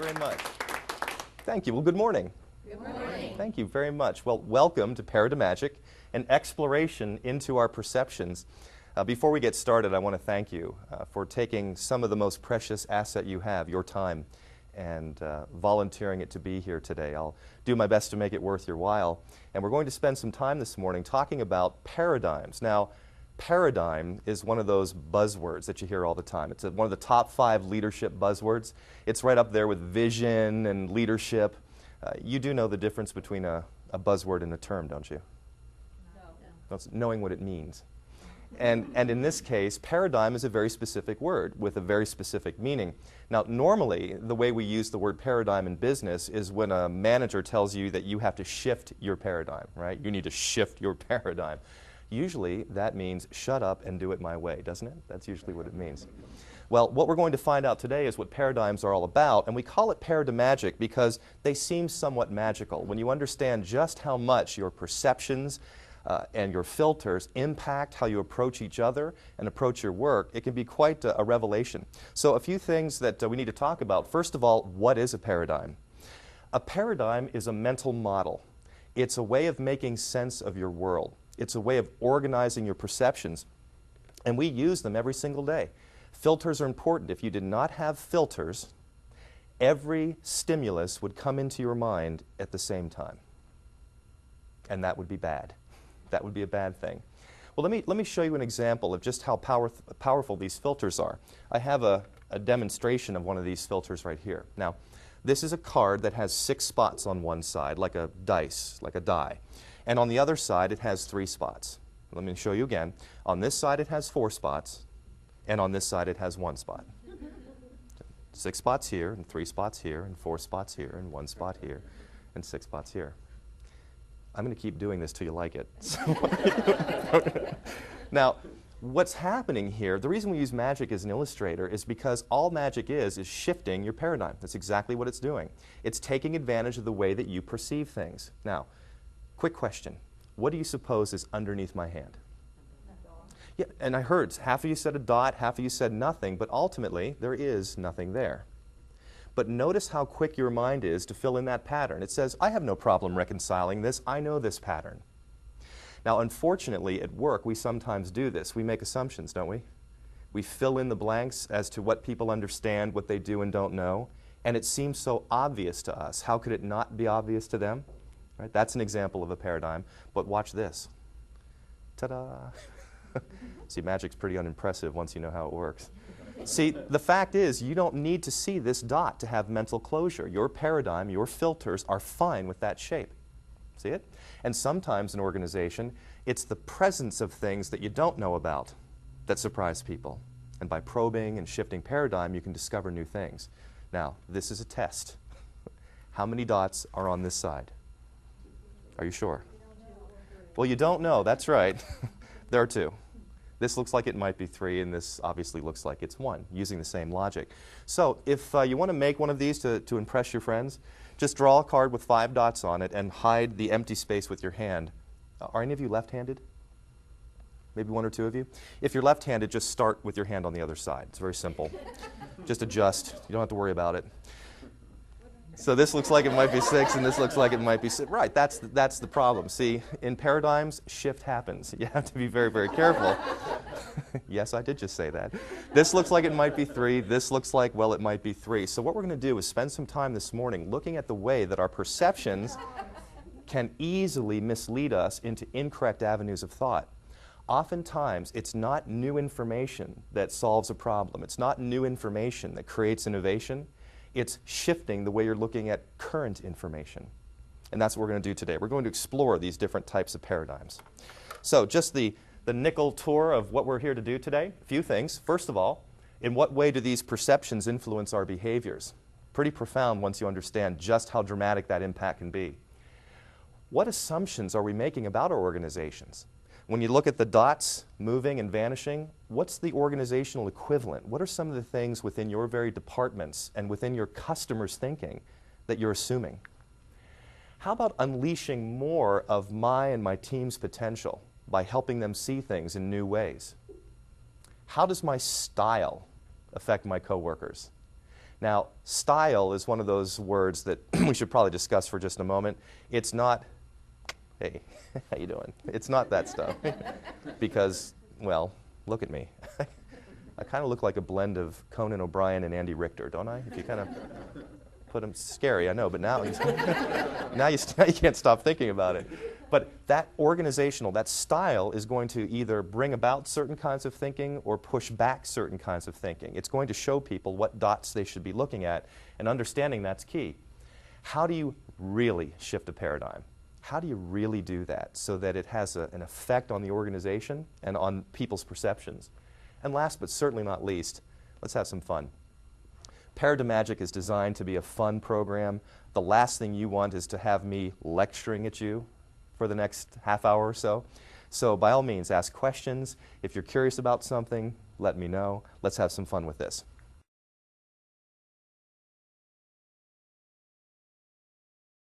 very much. Thank you. Well, good morning. Good morning. Thank you very much. Well, welcome to Paradimagic, an exploration into our perceptions. Before we get started, I want to thank you for taking some of the most precious asset you have, your time, and volunteering it to be here today. I'll do my best to make it worth your while. And we're going to spend some time this morning talking about paradigms. Now, paradigm is one of those buzzwords that you hear all the time. It's one of the top 5 leadership buzzwords. It's right up there with vision and leadership. You do know the difference between a buzzword and a term, don't you? No. It's knowing what it means. And in this case, paradigm is a very specific word with a very specific meaning. Now, normally, the way we use the word paradigm in business is when a manager tells you that you have to shift your paradigm, right? You need to shift your paradigm. Usually, that means shut up and do it my way, doesn't it? That's usually what it means. Well, what we're going to find out today is what paradigms are all about, and we call it Paradimagic because they seem somewhat magical. When you understand just how much your perceptions and your filters impact how you approach each other and approach your work, it can be quite a revelation. So a few things that we need to talk about. First of all, what is a paradigm? A paradigm is a mental model. It's a way of making sense of your world. It's a way of organizing your perceptions, and we use them every single day. Filters are important. If you did not have filters, every stimulus would come into your mind at the same time, and that would be bad. That would be a bad thing. Well, let me show you an example of just how powerful these filters are. I have a demonstration of one of these filters right here. Now, this is a card that has 6 spots on one side, like a dice, like a die. And on the other side, it has 3 spots. Let me show you again. On this side, it has 4 spots, and on this side, it has 1 spot. 6 spots here, and 3 spots here, and 4 spots here, and 1 spot here, and 6 spots here. I'm going to keep doing this till you like it. Now, what's happening here, the reason we use magic as an illustrator is because all magic is shifting your paradigm. That's exactly what it's doing. It's taking advantage of the way that you perceive things. Now, quick question. What do you suppose is underneath my hand? Yeah, and I heard half of you said a dot, half of you said nothing, but ultimately there is nothing there. But notice how quick your mind is to fill in that pattern. It says, I have no problem reconciling this. I know this pattern. Now, unfortunately, at work, we sometimes do this. We make assumptions, don't we? We fill in the blanks as to what people understand, what they do and don't know, and it seems so obvious to us. How could it not be obvious to them? Right? That's an example of a paradigm, but watch this. Ta-da! See, magic's pretty unimpressive once you know how it works. See, the fact is, you don't need to see this dot to have mental closure. Your paradigm, your filters are fine with that shape. See it? And sometimes in an organization, it's the presence of things that you don't know about that surprise people. And by probing and shifting paradigm, you can discover new things. Now, this is a test. How many dots are on this side? Are you sure? Well, you don't know. That's right. There are 2. This looks like it might be 3, and this obviously looks like it's 1, using the same logic. So if you want to make one of these to impress your friends, just draw a card with 5 dots on it and hide the empty space with your hand. Are any of you left-handed? Maybe 1 or 2 of you? If you're left-handed, just start with your hand on the other side. It's very simple. Just adjust. You don't have to worry about it. So this looks like it might be 6, and this looks like it might be 6. Right, that's the problem. See, in paradigms, shift happens. You have to be very, very careful. Yes, I did just say that. This looks like it might be 3. This looks like, well, it might be 3. So what we're going to do is spend some time this morning looking at the way that our perceptions can easily mislead us into incorrect avenues of thought. Oftentimes, it's not new information that solves a problem. It's not new information that creates innovation. It's shifting the way you're looking at current information. And that's what we're going to do today. We're going to explore these different types of paradigms. So just the nickel tour of what we're here to do today. A few things. First of all, in what way do these perceptions influence our behaviors? Pretty profound once you understand just how dramatic that impact can be. What assumptions are we making about our organizations? When you look at the dots moving and vanishing, what's the organizational equivalent? What are some of the things within your very departments and within your customers' thinking that you're assuming? How about unleashing more of my and my team's potential by helping them see things in new ways? How does my style affect my coworkers? Now, style is one of those words that we should probably discuss for just a moment. It's not, hey, how you doing? It's not that stuff. Because, well, look at me. I kind of look like a blend of Conan O'Brien and Andy Richter, don't I? If you kind of put him, scary, I know, but now, now you can't stop thinking about it. But that organizational, that style is going to either bring about certain kinds of thinking or push back certain kinds of thinking. It's going to show people what dots they should be looking at, and understanding that's key. How do you really shift a paradigm? How do you really do that so that it has an effect on the organization and on people's perceptions? And last but certainly not least, let's have some fun. Paradigm Magic is designed to be a fun program. The last thing you want is to have me lecturing at you for the next half hour or so. So by all means, ask questions. If you're curious about something, let me know. Let's have some fun with this.